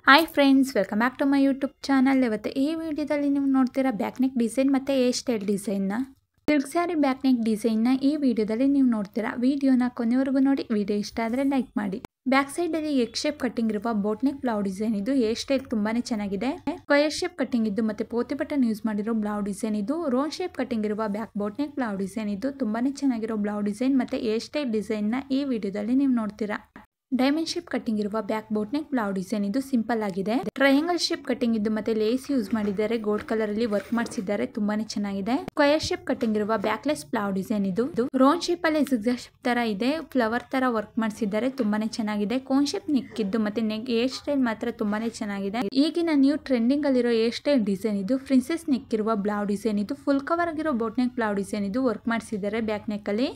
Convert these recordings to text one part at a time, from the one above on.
Hi friends, welcome back to my YouTube channel. ಇವತ್ತು ಈ ವಿಡಿಯೋದಲ್ಲಿ ನೀವು ನೋಡ್ತೀರಾ ಬ್ಯಾಕ್ ನೆಕ್ ಡಿಸೈನ್ ಮತ್ತು ಹೇರ್ ಸ್ಟೈಲ್ ಡಿಸೈನ್ನ ಸಿಲ್ಕ್ ಸ್ಯಾರಿ ಬ್ಯಾಕ್ ನೆಕ್ ಡಿಸೈನ್ನ ಈ ವಿಡಿಯೋದಲ್ಲಿ ನೀವು ನೋಡ್ತೀರಾ. ವಿಡಿಯೋನ ಕೊನೆವರೆಗೂ ನೋಡಿ. ವಿಡಿಯೋ ಇಷ್ಟ ಆದರೆ ಲೈಕ್ ಮಾಡಿ. ಬ್ಯಾಕ್ ಸೈಡಲ್ಲಿ ಎಗ್ ಶೇಪ್ ಕಟ್ಟಿಂಗ್ ಇರುವ ಬೋಟ್ ನೆಕ್ ಬ್ಲೌಸ್ ಡಿಸೈನ್ ಇದು. ಹೇರ್ ಸ್ಟೈಲ್ ತುಂಬಾನೇ ಚೆನ್ನಾಗಿದೆ. ಸ್ಕ್ವೇರ್ ಶೇಪ್ ಕಟ್ಟಿಂಗ್ ಇದ್ದು ಮತ್ತೆ ಪೋತಿ ಬಟನ್ ಯೂಸ್ ಮಾಡಿರೋ ಬ್ಲೌಸ್ ಡಿಸೈನ್ ಇದು. ರೌಂಡ್ ಶೇಪ್ ಕಟ್ಟಿಂಗ್ ಇರುವ back boat neck blouse design ಇದು. ತುಂಬಾನೇ ಚೆನ್ನಾಗಿರೋ ಬ್ಲೌಸ್ ಡಿಸೈನ್ ಮತ್ತೆ ಹೇರ್ ಸ್ಟೈಲ್ ಡಿಸೈನ್ನ ಈ ವಿಡಿಯೋದಲ್ಲಿ ನೀವು ನೋಡ್ತೀರಾ. ಡೈಮಂಡ್ ಶೇಪ್ ಕಟ್ಟಿಂಗ್ ಇರುವ back boat neck blouse design ಇದು ಸಿಂಪಲ್ ಆಗಿದೆ. ಟ್ರಯಾಂಗಲ್ ಶೇಪ್ ಕಟ್ಟಿಂಗ್ ಇದ್ದು ಮತ್ತೆ ಲೇಸ್ ಯೂಸ್ ಮಾಡಿದ್ದಾರೆ. ಗೋಲ್ಡ್ ಕಲರ್ ಅಲ್ಲಿ ವರ್ಕ್ ಮಾಡಿಸಿದ್ದಾರೆ. ತುಂಬಾನೇ ಚೆನ್ನಾಗಿದೆ. ಸ್ಕ್ವೇರ್ ಶೇಪ್ ಕಟ್ಟಿಂಗ್ ಇರುವ ಬ್ಯಾಕ್ಲೆಸ್ ಬ್ಲೌಸ್ ಡಿಸೈನ್ ಇದು. ರೌಂಡ್ ಶೇಪ್ ಅಲ್ಲಿ ಜಿಗ್ಜಾಗ್ ಶೇಪ್ ತರ ಇದೆ. ಫ್ಲವರ್ ತರ ವರ್ಕ್ ಮಾಡಿಸಿದ್ದಾರೆ. ತುಂಬಾನೇ ಚೆನ್ನಾಗಿದೆ. ಕೋನ್ ಶೇಪ್ ನೆಕ್ ಇದ್ದು ಮತ್ತೆ ನೆಕ್ ಹೇರ್ ಸ್ಟೈಲ್ ಮಾತ್ರ ತುಂಬಾನೇ ಚೆನ್ನಾಗಿದೆ. ಈಗಿನ ನ್ಯೂ ಟ್ರೆಂಡಿಂಗ್ ಅಲ್ಲಿರೋ ಹೇರ್ ಸ್ಟೈಲ್ ಡಿಸೈನ್ ಇದು. ಪ್ರಿನ್ಸೆಸ್ ನೆಕ್ ಇರುವ ಬ್ಲೌಸ್ ಡಿಸೈನ್ ಇದು. ಫುಲ್ ಕವರ್ ಆಗಿರೋ ಬೋಟ್ ನೆಕ್ ಬ್ಲೌಸ್ ಡಿಸೈನ್ ಇದು. ವರ್ಕ್ ಮಾಡಿಸಿದ್ದಾರೆ ಬ್ಯಾಕ್ ನೆಕ್ ಅಲ್ಲಿ.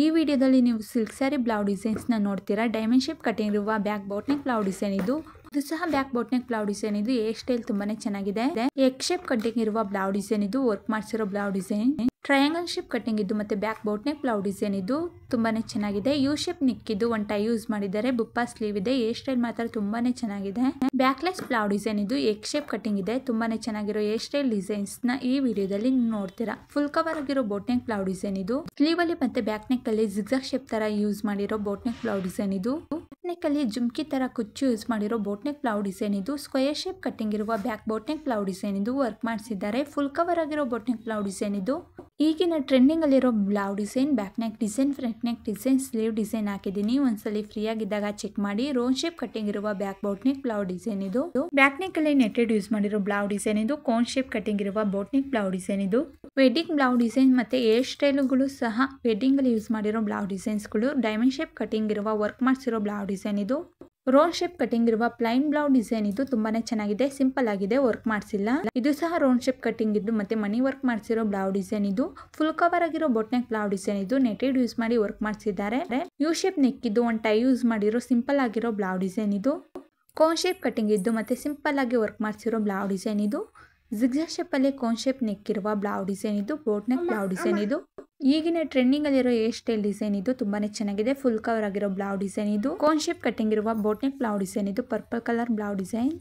ಈ ವಿಡಿಯೋದಲ್ಲಿ ನೀವು ಸಿಲ್ಕ್ ಸ್ಯಾರಿ ಬ್ಲೌಸ್ ಡಿಸೈನ್ಸ್ ನ ನೋಡ್ತೀರಾ. ಡೈಮಂಡ್ ಶೇಪ್ ಕಟ್ಟಿಂಗ್ ಇರುವ back boat neck blouse design ಇದು. ಇದು ಸಹ back boat neck blouse design ಇದು. ಹೇರ್ ಸ್ಟೈಲ್ ತುಂಬಾನೇ ಚೆನ್ನಾಗಿದೆ. ಎಗ್ ಶೇಪ್ ಕಟ್ಟಿಂಗ್ ಇರುವ ಬ್ಲೌಸ್ ಡಿಸೈನ್ ಇದು. ವರ್ಕ್ ಮಾಡಿಸಿರೋ blouse design. Triangle shape cutting ಇದ್ದು ಮತ್ತೆ back boat neck blouse design ಇದು. ತುಂಬಾನೇ ಚೆನ್ನಾಗಿದೆ. ಯು ಶೇಪ್ ನೆಕ್ ಇದ್ದು ಒನ್ ಟೈ ಯೂಸ್ ಮಾಡಿದ್ದಾರೆ. ಬುಪ್ಪ ಸ್ಲೀವ್ ಇದೆ. ಹೇರ್ ಸ್ಟೈಲ್ ಮಾತ್ರ ತುಂಬಾನೇ ಚೆನ್ನಾಗಿದೆ. ಬ್ಯಾಕ್ಲೆಸ್ ಬ್ಲೌಸ್ ಡಿಸೈನ್ ಇದು. ಎಗ್ ಶೇಪ್ ಕಟ್ಟಿಂಗ್ ಇದೆ. ತುಂಬಾನೇ ಚೆನ್ನಾಗಿರೋ ಹೇರ್ ಸ್ಟೈಲ್ ಡಿಸೈನ್ಸ್ ನ ಈ ವಿಡಿಯೋದಲ್ಲಿ ನೀವು ನೋಡ್ತೀರಾ. ಫುಲ್ ಕವರ್ ಆಗಿರೋ ಬೋಟ್ ನೆಕ್ ಬ್ಲೌಸ್ ಡಿಸೈನ್ ಇದು. ಸ್ಲೀವ್ ಅಲ್ಲಿ ಮತ್ತೆ ಬ್ಯಾಕ್ ನೆಕ್ ಅಲ್ಲಿ ಜಿಗ್ಜಾಗ್ ಶೇಪ್ ತರ ಯೂಸ್ ಮಾಡಿರೋ ಬೋಟ್ ನೆಕ್ ಬ್ಲೌಸ್ ಡಿಸೈನ್ ಇದು. ನೆಕ್ ಅಲ್ಲಿ ಜುಮ್ಕಿ ತರ ಕುಚ್ಚು ಯೂಸ್ ಮಾಡಿರೋ ಬೋಟ್ ನೆಕ್ ಬ್ಲೌಸ್ ಡಿಸೈನ್ ಇದು. ಸ್ಕ್ವೇರ್ ಶೇಪ್ ಕಟ್ಟಿಂಗ್ ಇರುವ back boat neck blouse design ಇದು. ವರ್ಕ್ ಮಾಡಿಸಿದ್ದಾರೆ. ಫುಲ್ ಕವರ್ ಆಗಿರೋ ಬೋಟ್ ನೆಕ್ ಬ್ಲೌಸ್ ಡಿಸೈನ್ ಇದು. ಈಗಿನ ಟ್ರೆಂಡಿಂಗ್ ಅಲ್ಲಿರೋ blouse design, back neck design, front neck design, sleeve design ಹಾಕಿದೀನಿ. ಒಂದ್ಸಲಿ ಫ್ರೀ ಆಗಿದ್ದಾಗ ಚೆಕ್ ಮಾಡಿ. ರೌಂಡ್ ಶೇಪ್ ಕಟ್ಟಿಂಗ್ ಇರುವ back boat neck blouse design ಇದು. ಬ್ಯಾಕ್ ನೆಕ್ ಅಲ್ಲಿ ನೆಟೆಡ್ ಯೂಸ್ ಮಾಡಿರೋ ಬ್ಲೌಸ್ ಡಿಸೈನ್ ಇದು. ಕೋನ್ ಶೇಪ್ ಕಟ್ಟಿಂಗ್ ಇರುವ ಬೋಟ್ ನೆಕ್ ಬ್ಲೌಸ್ ಡಿಸೈನ್ ಇದು. ವೆಡ್ಡಿಂಗ್ ಬ್ಲೌಸ್ ಡಿಸೈನ್ ಮತ್ತೆ ಹೇರ್ ಸ್ಟೈಲ್ಗಳು ಸಹ ವೆಡ್ಡಿಂಗ್ ಅಲ್ಲಿ ಯೂಸ್ ಮಾಡಿರೋ ಬ್ಲೌಸ್ ಡಿಸೈನ್ಸ್ ಗಳು. ಡೈಮಂಡ್ ಶೇಪ್ ಕಟ್ಟಿಂಗ್ ಇರುವ ವರ್ಕ್ ಮಾಡಿಸಿರೋ ಬ್ಲೌಸ್ ಡಿಸೈನ್ ಇದು. ರೌಂಡ್ ಶೇಪ್ ಕಟ್ಟಿಂಗ್ ಇರುವ ಪ್ಲೈನ್ ಬ್ಲೌಸ್ ಡಿಸೈನ್ ಇದು. ತುಂಬಾನೇ ಚೆನ್ನಾಗಿದೆ. ಸಿಂಪಲ್ ಆಗಿದೆ. ವರ್ಕ್ ಮಾಡಿಸಿಲ್ಲ. ಇದು ಸಹ ರೌಂಡ್ ಶೇಪ್ ಕಟ್ಟಿಂಗ್ ಇದ್ದು ಮತ್ತೆ ಮನಿ ವರ್ಕ್ ಮಾಡಿಸಿರೋ ಬ್ಲೌಸ್ ಡಿಸೈನ್ ಇದು. ಫುಲ್ ಕವರ್ ಆಗಿರೋ ಬೋಟ್ ನೆಕ್ ಬ್ಲೌಸ್ ಡಿಸೈನ್ ಇದು. ನೆಟೆಡ್ ಯೂಸ್ ಮಾಡಿ ವರ್ಕ್ ಮಾಡಿಸಿದ್ದಾರೆ. ಯು ಶೇಪ್ ನೆಕ್ ಇದ್ದು ಒನ್ ಟೈ ಯೂಸ್ ಮಾಡಿರೋ ಸಿಂಪಲ್ ಆಗಿರೋ ಬ್ಲೌಸ್ ಡಿಸೈನ್ ಇದು. ಕೋನ್ ಶೇಪ್ ಕಟ್ಟಿಂಗ್ ಇದ್ದು ಮತ್ತೆ ಸಿಂಪಲ್ ಆಗಿ ವರ್ಕ್ ಮಾಡಿಸಿರೋ ಬ್ಲೌಸ್ ಡಿಸೈನ್ ಇದು. ಜಿಗ್ಜಾಗ್ ಶೇಪ್ ಅಲ್ಲಿ ಕೋನ್ ಶೇಪ್ ನೆಕ್ ಇರುವ ಬ್ಲೌಸ್ ಡಿಸೈನ್ ಇದು. ಬೋಟ್ ನೆಕ್ ಬ್ಲೌಸ್ ಡಿಸೈನ್ ಇದು. ಈಗಿನ ಟ್ರೆಂಡಿಂಗ್ ಅಲ್ಲಿರೋ ಹೇರ್ ಸ್ಟೈಲ್ ಡಿಸೈನ್ ಇದು. ತುಂಬಾನೇ ಚೆನ್ನಾಗಿದೆ. ಫುಲ್ ಕವರ್ ಆಗಿರೋ ಬ್ಲೌಸ್ ಡಿಸೈನ್ ಇದು. ಕೋನ್ ಶೇಪ್ ಕಟ್ಟಿಂಗ್ ಇರುವ ಬೋಟ್ ನೆಕ್ ಬ್ಲೌಸ್ ಡಿಸೈನ್ ಇದು. Purple colour blouse design.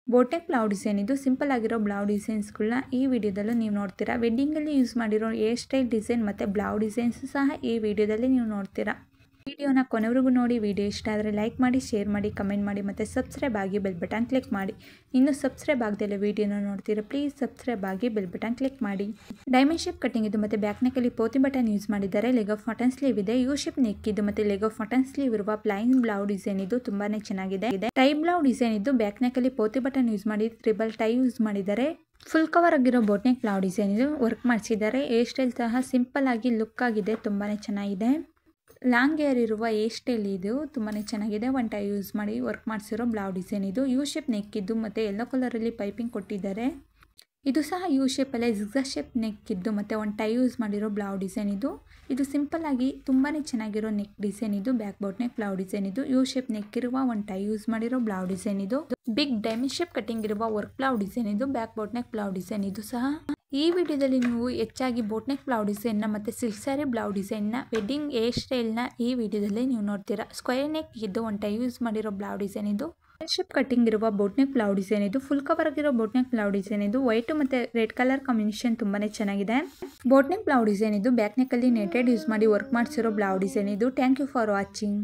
Boat neck blouse design ಇದು. ಸಿಂಪಲ್ ಆಗಿರೋ ಬ್ಲೌಸ್ ಡಿಸೈನ್ಸ್ಗಳನ್ನ ಈ ವಿಡಿಯೋದಲ್ಲೂ ನೀವು ನೋಡ್ತೀರಾ. ವೆಡ್ಡಿಂಗ್ ಅಲ್ಲಿ ಯೂಸ್ ಮಾಡಿರೋ ಹೇರ್ ಸ್ಟೈಲ್ ಡಿಸೈನ್ ಮತ್ತೆ ಬ್ಲೌಸ್ ಡಿಸೈನ್ಸ್ ಸಹ ಈ ವಿಡಿಯೋದಲ್ಲಿ ನೀವು ನೋಡ್ತೀರಾ. ವಿಡಿಯೋನ ಕೊನೆವರೆಗೂ ನೋಡಿ. ವಿಡಿಯೋ ಇಷ್ಟ ಆದರೆ ಲೈಕ್ ಮಾಡಿ, ಶೇರ್ ಮಾಡಿ, ಕಮೆಂಟ್ ಮಾಡಿ ಮತ್ತು ಸಬ್ಸ್ಕ್ರೈಬ್ ಆಗಿ ಬೆಲ್ ಬಟನ್ ಕ್ಲಿಕ್ ಮಾಡಿ. ಇನ್ನು ಸಬ್ಸ್ಕ್ರೈಬ್ ಆಗದೆಲ್ಲ ವಿಡಿಯೋನ ನೋಡ್ತೀರಾ, ಪ್ಲೀಸ್ ಸಬ್ಸ್ಕ್ರೈಬ್ ಆಗಿ ಬೆಲ್ ಬಟನ್ ಕ್ಲಿಕ್ ಮಾಡಿ. ಡೈಮಂಡ್ ಶೇಪ್ ಕಟ್ಟಿಂಗ್ ಇದು ಮತ್ತೆ ಬ್ಯಾಕ್ ನೆಕ್ ಅಲ್ಲಿ ಪೋತಿ ಬಟನ್ ಯೂಸ್ ಮಾಡಿದ್ದಾರೆ. ಲೆಗ್ ಆಫ್ ಮಟನ್ ಸ್ಲೀವ್ ಇದೆ. ಯು ಶೇಪ್ ನೆಕ್ ಇದು ಮತ್ತೆ ಲೆಗ್ ಆಫ್ ಮಟನ್ ಸ್ಲೀವ್ ಇರುವ ಪ್ಲೈನ್ ಬ್ಲೌಸ್ ಡಿಸೈನ್ ಇದು. ತುಂಬಾನೇ ಚೆನ್ನಾಗಿದೆ. ಟೈ ಬ್ಲೌಸ್ ಡಿಸೈನ್ ಇದು. ಬ್ಯಾಕ್ ನೆಕ್ ಅಲ್ಲಿ ಪೋತಿ ಬಟನ್ ಯೂಸ್ ಮಾಡಿ ಟ್ರಿಬಲ್ ಟೈ ಯೂಸ್ ಮಾಡಿದ್ದಾರೆ. ಫುಲ್ ಕವರ್ ಆಗಿರೋ ಬೋಟ್ ನೆಕ್ ಬ್ಲೌಸ್ ಡಿಸೈನ್ ಇದು. ವರ್ಕ್ ಮಾಡಿಸಿದ್ದಾರೆ. ಹೇರ್ ಸ್ಟೈಲ್ ಸಹ ಸಿಂಪಲ್ ಆಗಿ ಲುಕ್ ಆಗಿದೆ. ತುಂಬಾನೇ ಚೆನ್ನಾಗಿದೆ. ಲಾಂಗ್ ಹೇರ್ ಇರುವ ಹೇರ್ ಸ್ಟೈಲ್ ಇದು. ತುಂಬಾನೇ ಚೆನ್ನಾಗಿದೆ. ಒನ್ ಟೈ ಯೂಸ್ ಮಾಡಿ ವರ್ಕ್ ಮಾಡಿಸಿರೋ ಬ್ಲೌಸ್ ಡಿಸೈನ್ ಇದು. ಯು ಶೇಪ್ ನೆಕ್ ಇದ್ದು ಮತ್ತೆ ಯೆಲ್ಲೋ ಕಲರ್ ಅಲ್ಲಿ ಪೈಪಿಂಗ್ ಕೊಟ್ಟಿದ್ದಾರೆ. ಇದು ಸಹ ಯು ಶೇಪ್ ಅಲ್ಲೇ ಜಿಗ್ಜಾಗ್ ಶೇಪ್ ನೆಕ್ ಇದ್ದು ಮತ್ತೆ ಒನ್ ಟೈ ಯೂಸ್ ಮಾಡಿರೋ ಬ್ಲೌಸ್ ಡಿಸೈನ್ ಇದು. ಇದು ಸಿಂಪಲ್ ಆಗಿ ತುಂಬಾನೇ ಚೆನ್ನಾಗಿರೋ ನೆಕ್ ಡಿಸೈನ್ ಇದು. Back boat neck blouse design ಇದು. ಯು ಶೇಪ್ ನೆಕ್ ಇರುವ ಒನ್ ಟೈ ಯೂಸ್ ಮಾಡಿರೋ ಬ್ಲೌಸ್ ಡಿಸೈನ್ ಇದು. ಬಿಗ್ ಡೈಮಂಡ್ ಶೇಪ್ ಕಟ್ಟಿಂಗ್ ಇರುವ ವರ್ಕ್ ಬ್ಲೌಸ್ ಡಿಸೈನ್ ಇದು. Back boat neck blouse design ಇದು ಸಹ. ಈ ವಿಡಿಯೋದಲ್ಲಿ ನೀವು ಹೆಚ್ಚಾಗಿ ಬೋಟ್ ನೆಕ್ ಬ್ಲೌಸ್ ಡಿಸೈನ್ ನ ಮತ್ತೆ ಸಿಲ್ಕ್ ಸ್ಯಾರಿ ಬ್ಲೌಸ್ ಡಿಸೈನ್ ನ ವೆಡ್ಡಿಂಗ್ ಹೇರ್ ಸ್ಟೈಲ್ ನ ಈ ವಿಡಿಯೋದಲ್ಲಿ ನೀವು ನೋಡ್ತೀರಾ. ಸ್ಕ್ವೇರ್ ನೆಕ್ ಇದ್ದು ಒನ್ ಟೈ ಯೂಸ್ ಮಾಡಿರೋ ಬ್ಲೌಸ್ ಡಿಸೈನ್ ಇದು. ಶೇಪ್ ಕಟ್ಟಿಂಗ್ ಇರುವ ಬೋಟ್ ನೆಕ್ ಬ್ಲೌಸ್ ಡಿಸೈನ್ ಇದು. ಫುಲ್ ಕವರ್ ಆಗಿರೋ ಬೋಟ್ ನೆಕ್ ಬ್ಲೌಸ್ ಡಿಸೈನ್ ಇದು. ವೈಟ್ ಮತ್ತೆ ರೆಡ್ ಕಲರ್ ಕಾಂಬಿನೇಷನ್ ತುಂಬಾನೇ ಚೆನ್ನಾಗಿದೆ. ಬೋಟ್ ನೆಕ್ ಬ್ಲೌಸ್ ಡಿಸೈನ್ ಇದು. ಬ್ಯಾಕ್ ನೆಕ್ ಅಲ್ಲಿ ನೆಟೆಡ್ ಯೂಸ್ ಮಾಡಿ ವರ್ಕ್ ಮಾಡಿಸಿರೋ ಬ್ಲೌಸ್ ಡಿಸೈನ್ ಇದು. Thank you for watching.